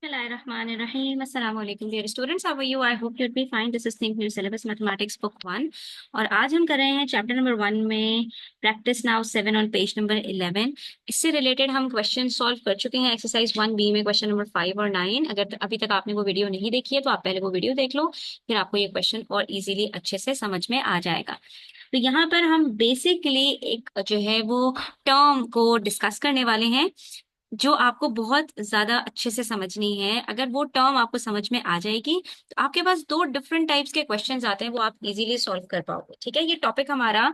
Bismillahirrahmanirrahim. Assalamu alaikum dear students. How are you? I hope you'd be fine. This is Think New Syllabus Mathematics Book 1 और आज हम कर रहे हैं chapter number 1 में practice now 7 on page number 11। इससे related हम question solve कर चुके हैं एक्सरसाइज 1B में क्वेश्चन नंबर 5 और 9। अगर अभी तक आपने वो वीडियो नहीं देखी है तो आप पहले वो वीडियो देख लो, फिर आपको ये क्वेश्चन और इजीली अच्छे से समझ में आ जाएगा। तो यहाँ पर हम बेसिकली एक जो है वो टर्म को डिस्कस करने वाले हैं जो आपको बहुत ज्यादा अच्छे से समझनी है। अगर वो टर्म आपको समझ में आ जाएगी तो आपके पास दो डिफरेंट टाइप्स के क्वेश्चंस आते हैं, वो आप इजीली सॉल्व कर पाओगे। ठीक है, ये टॉपिक हमारा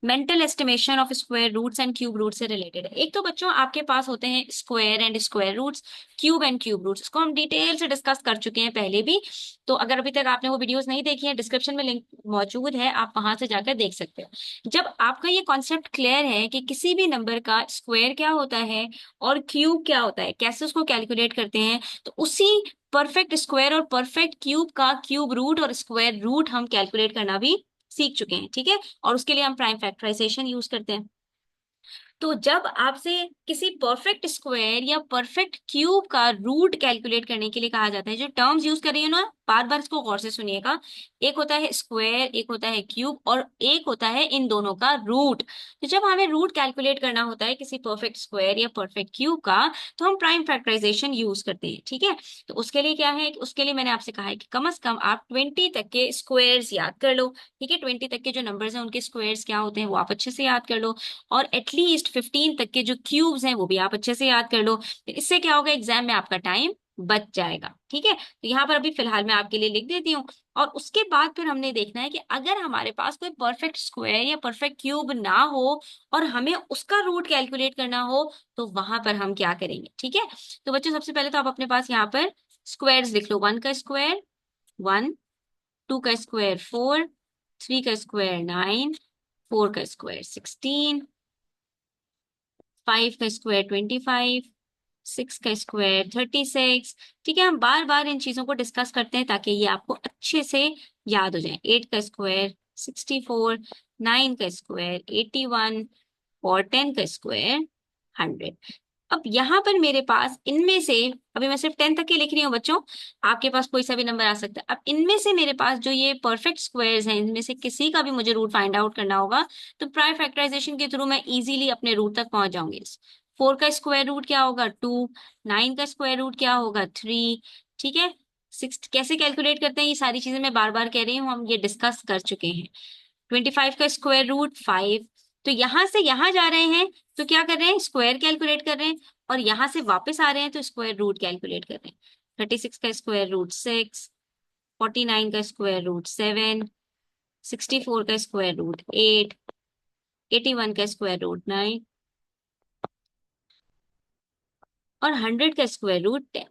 mental estimation of square roots and cube root से रिलेटेड है। एक तो बच्चों आपके पास होते हैं square and square roots, cube and cube roots, इसको हम डिटेल से डिस्कस कर चुके हैं पहले भी। तो अगर अभी तक आपने वो वीडियोस नहीं देखी है, डिस्क्रिप्शन में लिंक मौजूद है, आप वहां से जाकर देख सकते हो। जब आपका ये कॉन्सेप्ट क्लियर है कि किसी भी नंबर का स्क्वायर क्या होता है और क्यूब क्या होता है, कैसे उसको कैलकुलेट करते हैं, तो उसी परफेक्ट स्क्वायर और परफेक्ट क्यूब का क्यूब रूट और स्क्वायर रूट हम कैलकुलेट करना भी सीख चुके हैं। ठीक है, और उसके लिए हम प्राइम फैक्टराइजेशन यूज करते हैं। तो जब आपसे किसी परफेक्ट स्क्वायर या परफेक्ट क्यूब का रूट कैलकुलेट करने के लिए कहा जाता है, जो टर्म्स यूज कर रही है ना, बार बार इसको गौर से सुनिएगा। एक होता है स्क्वायर, एक होता है क्यूब और एक होता है इन दोनों का रूट। तो जब हमें रूट कैलकुलेट करना होता है किसी परफेक्ट स्क्वायर या परफेक्ट क्यूब का, तो हम प्राइम फैक्टराइजेशन यूज करते हैं। ठीक है, तो उसके लिए क्या है, उसके लिए मैंने आपसे कहा है कि कम से कम आप 20 तक के स्क्वायर्स याद कर लो। ठीक है, 20 तक के जो नंबर्स हैं उनके स्क्वायर्स क्या होते हैं वो आप अच्छे से याद कर लो, और एटलीस्ट 15 तक के जो क्यूब्स हैं वो भी आप अच्छे से याद कर लो। तो इससे क्या होगा, एग्जाम में आपका टाइम बच जाएगा। ठीक है, तो यहाँ पर अभी फिलहाल मैं आपके लिए लिख देती हूँ। और उसके बाद फिर हमने देखना है कि अगर हमारे पास कोई परफेक्ट स्क्वायर या परफेक्ट क्यूब ना हो और हमें उसका रूट कैलकुलेट करना हो, तो वहां पर हम क्या करेंगे। ठीक है, तो बच्चों सबसे पहले तो आप अपने पास यहाँ पर स्क्वायर्स लिख लो। 1 का स्क्वायर 1, 2 का स्क्वायर 4, 3 का स्क्वायर 9, 4 का स्क्वायर 16, 5 का स्क्वायर 25, 6 का स्क्वायर 36। ठीक है, हम बार बार इन चीजों को डिस्कस करते हैं ताकि ये आपको अच्छे से याद हो जाए। 8 का स्क्वायर 64, 9 का स्क्वायर 81 और 10 का स्क्वायर 100। अब यहाँ पर मेरे पास इनमें से, अभी मैं सिर्फ 10 तक के लिख रही हूँ बच्चों, आपके पास कोई सा भी नंबर आ सकता है। अब इनमें से मेरे पास जो ये परफेक्ट स्क्वायर्स हैं, इनमें से किसी का भी मुझे रूट फाइंड आउट करना होगा, तो प्राइम फैक्टराइजेशन के थ्रू मैं इजीली अपने रूट तक पहुंच जाऊंगी। 4 का स्क्वायर रूट क्या होगा 2, 9 का स्क्वायर रूट क्या होगा 3। ठीक है, 6 कैसे कैलकुलेट करते हैं, ये सारी चीजें मैं बार बार कह रही हूँ, हम ये डिस्कस कर चुके हैं। 25 का स्क्वायर रूट 5। तो यहां से यहां जा रहे हैं तो क्या कर रहे हैं, स्क्वायर कैलकुलेट कर रहे हैं, और यहां से वापस आ रहे हैं तो स्क्वायर रूट कैलकुलेट कर रहे हैं। 36 का स्क्वायर रूट 6, 49 का स्क्वायर रूट 7, 64 का स्क्वायर रूट 8, 81 का स्क्वायर रूट 9 और 100 का स्क्वायर रूट 10।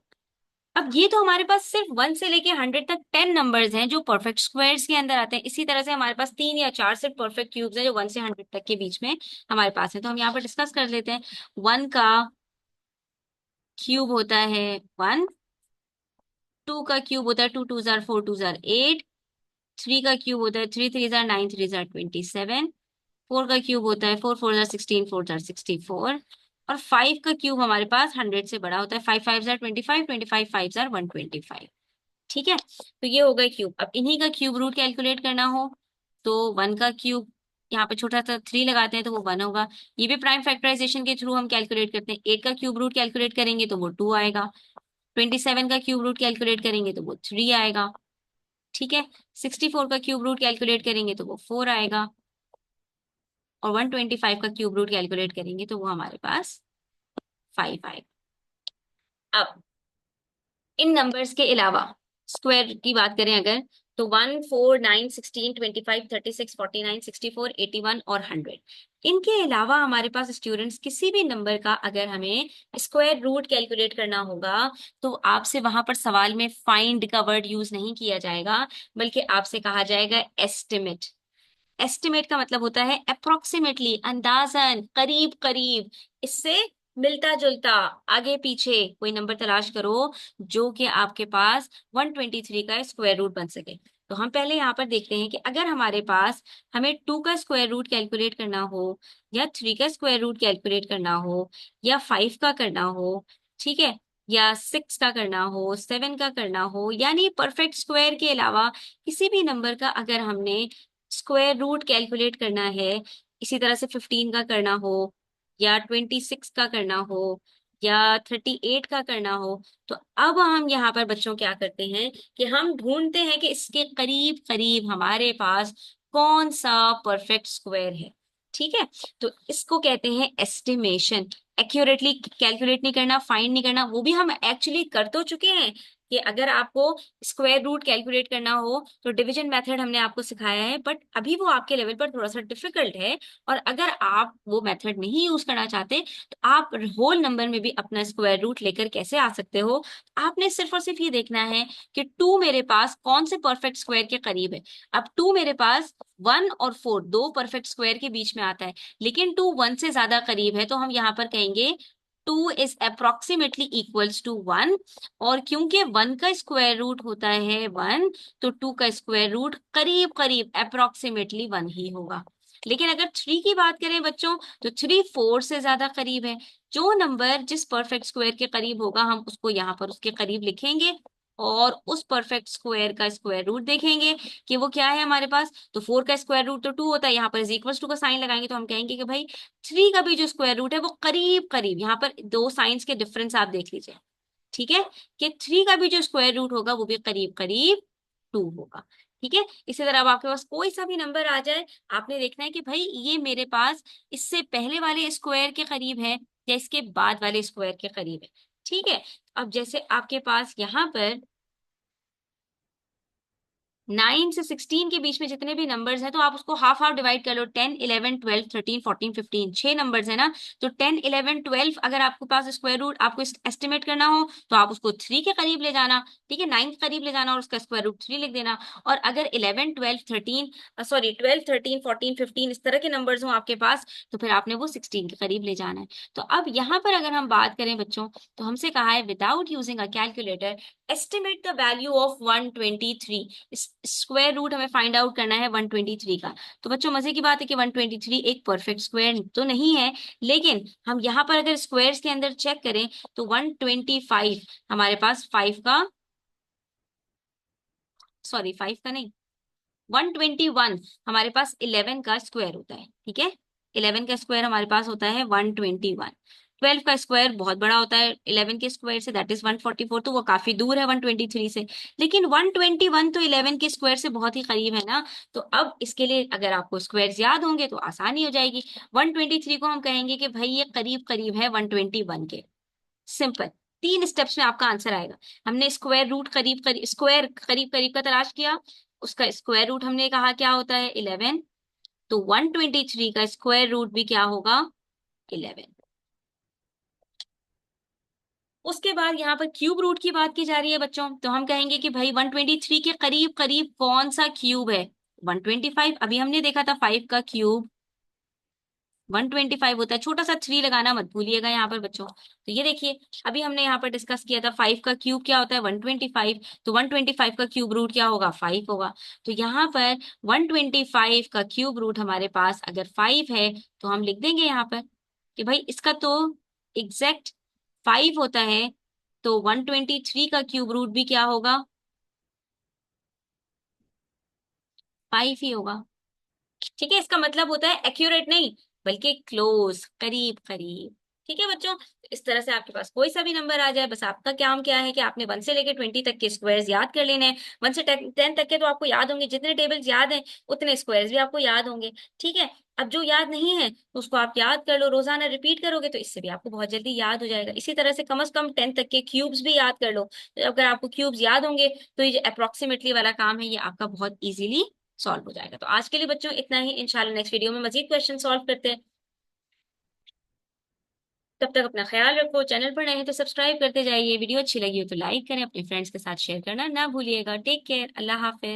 अब ये तो हमारे पास सिर्फ 1 से लेके 100 तक 10 नंबर्स हैं जो परफेक्ट स्क्वायर्स के अंदर आते हैं। इसी तरह से हमारे पास 3 या 4 सिर्फ परफेक्ट क्यूब्स हैं जो 1 से 100 तक के बीच में हमारे पास है। तो हम यहाँ पर डिस्कस कर लेते हैं। 1 का क्यूब होता है 1, 2 का क्यूब होता है 2 2 जार 4 2 जार 8, 3 का क्यूब होता है 3 3 जार 9 3 जार 27, 4 का क्यूब होता है 4 4 जार 16 4 जार 64, और 5 का क्यूब हमारे पास 100 से बड़ा होता है 5 5 जार 25, 25 5 जार 125। ठीक है, तो ये हो गए क्यूब। अब इन्हीं का क्यूब रूट कैलकुलेट करना हो तो 1 का क्यूब, यहाँ पे छोटा सा 3 लगाते हैं तो वो 1 होगा। ये भी प्राइम फैक्टराइजेशन के थ्रू हम कैलकुलेट करते हैं। 8 का क्यूब रूट कैलकुलेट करेंगे तो वो 2 आएगा। 27 का क्यूब रूट कैलकुलेट करेंगे तो वो 3 आएगा। ठीक है, 64 का क्यूब रूट कैलकुलेट करेंगे तो वो 4 आएगा, और 125 का क्यूब रूट कैलकुलेट करेंगे तो वो हमारे पास 5 आएगा। अब इन नंबर्स के अलावा स्क्वायर की बात करें अगर, तो 1 4 9 16 25 36 49 64 81 और 100, इनके अलावा हमारे पास स्टूडेंट्स किसी भी नंबर का अगर हमें स्क्वायर रूट कैलकुलेट करना होगा तो आपसे वहां पर सवाल में फाइंड का वर्ड यूज नहीं किया जाएगा, बल्कि आपसे कहा जाएगा एस्टिमेट। एस्टिमेट का मतलब होता है अप्रोक्सीमेटली, अंदाजन, करीब करीब, इससे मिलता जुलता, आगे पीछे कोई नंबर तलाश करो जो कि आपके पास 123 का स्क्वायर रूट बन सके। तो हम पहले यहाँ पर देखते हैं कि अगर हमारे पास हमें 2 का स्क्वायर रूट कैलकुलेट करना हो, या 3 का स्क्वायर रूट कैलकुलेट करना हो, या 5 का करना हो, ठीक है, या 6 का करना हो, 7 का करना हो, यानी परफेक्ट स्क्वायर के अलावा किसी भी नंबर का अगर हमने स्क्वायर रूट कैलकुलेट करना है, इसी तरह से 15 का करना हो, या 26 का करना हो, या 38 का करना हो, तो अब हम यहाँ पर बच्चों क्या करते हैं कि हम ढूंढते हैं कि इसके करीब करीब हमारे पास कौन सा परफेक्ट स्क्वायर है। ठीक है, तो इसको कहते हैं एस्टिमेशन। एक्यूरेटली कैलकुलेट नहीं करना, फाइंड नहीं करना, वो भी हम एक्चुअली कर तो चुके हैं कि अगर आपको स्क्वायर रूट कैलकुलेट करना हो तो डिवीजन मेथड हमने आपको सिखाया है, बट अभी वो आपके लेवल पर थोड़ा सा डिफिकल्ट है। और अगर आप वो मेथड नहीं यूज करना चाहते तो आप होल नंबर में भी अपना स्क्वायर रूट लेकर कैसे आ सकते हो। आपने सिर्फ और सिर्फ ये देखना है कि 2 मेरे पास कौन से परफेक्ट स्क्वायर के करीब है। अब 2 मेरे पास 1 और 4 दो परफेक्ट स्क्वायर के बीच में आता है, लेकिन 2 1 से ज्यादा करीब है, तो हम यहाँ पर कहेंगे 2 इज अप्रोक्सीमेटली इक्वल्स टू 1। और क्योंकि 1 का स्क्वायर रूट होता है 1, तो 2 का स्क्वायर रूट करीब करीब अप्रोक्सीमेटली 1 ही होगा। लेकिन अगर 3 की बात करें बच्चों, तो 3 4 से ज्यादा करीब है। जो नंबर जिस परफेक्ट स्क्वायर के करीब होगा हम उसको यहाँ पर उसके करीब लिखेंगे, और उस परफेक्ट स्क्वायर का स्क्वायर रूट देखेंगे कि वो क्या है हमारे पास। तो 4 का स्क्वायर रूट तो 2 होता है, यहाँ पर इज इक्वल्स टू का साइन लगाएंगे तो हम कहेंगे कि भाई 3 का भी जो स्क्वायर रूट है वो करीब करीब, यहाँ पर दो साइंस के डिफरेंस आप देख लीजिए। ठीक है, कि 3 का भी जो स्क्वायर रूट होगा वो भी करीब करीब 2 होगा। ठीक है, इसी तरह अब आपके पास कोई सा भी नंबर आ जाए, आपने देखना है कि भाई ये मेरे पास इससे पहले वाले स्क्वायर के करीब है या इसके बाद वाले स्क्वायर के करीब है। ठीक है, अब जैसे आपके पास यहाँ पर 9 से 16 के बीच में जितने भी नंबर्स हैं तो आप उसको हाफ हाफ डिवाइड कर लो। 10 11 12 13 14 15 छह नंबर्स है ना। तो 10 11 12 अगर आपके पास स्क्वायर रूट आपको एस्टिमेट करना हो तो आप उसको 3 के करीब ले जाना। ठीक है, 9 के करीब ले जाना और उसका स्क्वायर रूट 3 लिख देना। और अगर 11 12 13 सॉरी 12 13 14 15 इस तरह के नंबर्स हो आपके पास, तो फिर आपने वो 16 के करीब ले जाना है। तो अब यहाँ पर अगर हम बात करें बच्चों, तो हमसे कहा है without using a calculator estimate the value of 123। Square root हमें फाइंड आउट करना है 123 का। तो बच्चों मजे की बात है कि 123 एक परफेक्ट स्क्वायर तो नहीं है, लेकिन हम यहाँ पर अगर स्क्वायर्स के अंदर चेक करें तो 125 हमारे पास 5 का, सॉरी 5 का नहीं, 121 हमारे पास 11 का स्क्वायर होता है। ठीक है, 11 का स्क्वायर हमारे पास होता है 121। 12 का स्क्वायर बहुत बड़ा होता है 11 के स्क्वायर से, दैट इज 144, तो वो काफी दूर है 123 से। लेकिन 121 तो 11 के स्क्वायर से बहुत ही करीब है ना। तो अब इसके लिए अगर आपको स्क्वायर्स याद होंगे तो आसानी हो जाएगी। 123 को हम कहेंगे कि भाई ये करीब करीब है 121 के। सिंपल, 3 स्टेप्स में आपका आंसर आएगा। हमने स्क्वायर रूट करीब करीब, स्क्वायर करीब करीब का तलाश किया, उसका स्क्वायर रूट हमने कहा क्या होता है 11, तो 123 का स्क्वायर रूट भी क्या होगा 11। उसके बाद यहाँ पर क्यूब रूट की बात की जा रही है बच्चों, तो हम कहेंगे कि भाई 123 के करीब करीब कौन सा क्यूब है। 125, अभी हमने देखा था 5 का क्यूब 125 होता है, छोटा सा 3 लगाना मत भूलिएगा यहाँ पर बच्चों। तो ये देखिए, अभी हमने यहाँ पर डिस्कस किया था 5 का क्यूब क्या होता है 125, तो 125 का क्यूब रूट क्या होगा 5 होगा। तो यहाँ पर 125 का क्यूब रूट हमारे पास अगर 5 है तो हम लिख देंगे यहाँ पर कि भाई इसका तो एग्जैक्ट 5 होता है, तो 123 का क्यूब रूट भी क्या होगा 5 ही होगा। ठीक है, इसका मतलब होता है एक्यूरेट नहीं बल्कि क्लोज, करीब करीब। ठीक है बच्चों, इस तरह से आपके पास कोई सा भी नंबर आ जाए, बस आपका काम क्या है कि आपने 1 से लेकर 20 तक के स्क्वायर्स याद कर लेने हैं। 1 से 10 तक के तो आपको याद होंगे, जितने टेबल्स याद हैं उतने स्क्वायर्स भी आपको याद होंगे। ठीक है, अब जो याद नहीं है तो उसको आप याद कर लो, रोजाना रिपीट करोगे तो इससे भी आपको बहुत जल्दी याद हो जाएगा। इसी तरह से कम 10 तक के क्यूब्स भी याद कर लो, तो अगर आपको क्यूब्स याद होंगे तो ये जो अप्रोक्सीमेटली वाला काम है ये आपका बहुत इजीली सॉल्व हो जाएगा। तो आज के लिए बच्चों इतना ही, इंशाल्लाह नेक्स्ट वीडियो में मजीद क्वेश्चन सॉल्व करते हैं। तब तक अपना ख्याल रखो, चैनल पर नए हैं तो सब्सक्राइब करते जाइए, वीडियो अच्छी लगी हो तो लाइक करें, अपने फ्रेंड्स के साथ शेयर करना ना भूलिएगा। टेक केयर, अल्लाह हाफिज।